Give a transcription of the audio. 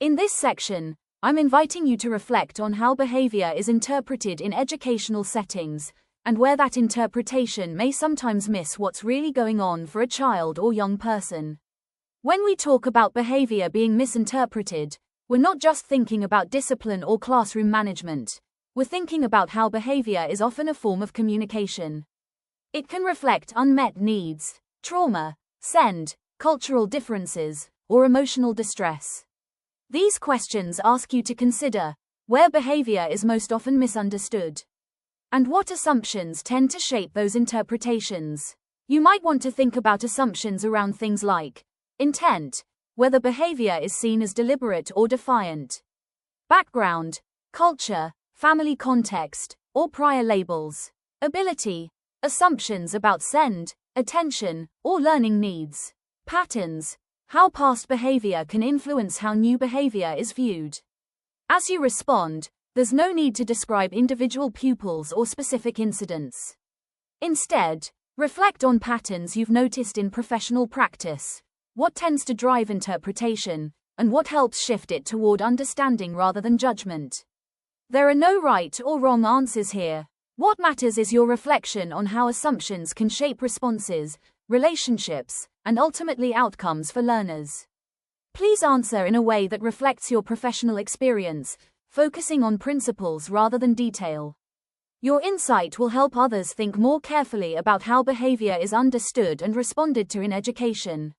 In this section, I'm inviting you to reflect on how behavior is interpreted in educational settings, and where that interpretation may sometimes miss what's really going on for a child or young person. When we talk about behavior being misinterpreted, we're not just thinking about discipline or classroom management. We're thinking about how behavior is often a form of communication. It can reflect unmet needs, trauma, cultural differences, or emotional distress. These questions ask you to consider where behavior is most often misunderstood, and what assumptions tend to shape those interpretations. You might want to think about assumptions around things like intent, whether behavior is seen as deliberate or defiant, background, culture, family context, or prior labels, ability, assumptions about attention, or learning needs, patterns, how past behavior can influence how new behavior is viewed. As you respond, there's no need to describe individual pupils or specific incidents. Instead, reflect on patterns you've noticed in professional practice, what tends to drive interpretation, and what helps shift it toward understanding rather than judgment. There are no right or wrong answers here. What matters is your reflection on how assumptions can shape responses, relationships, and ultimately outcomes for learners. Please answer in a way that reflects your professional experience, focusing on principles rather than detail. Your insight will help others think more carefully about how behavior is understood and responded to in education.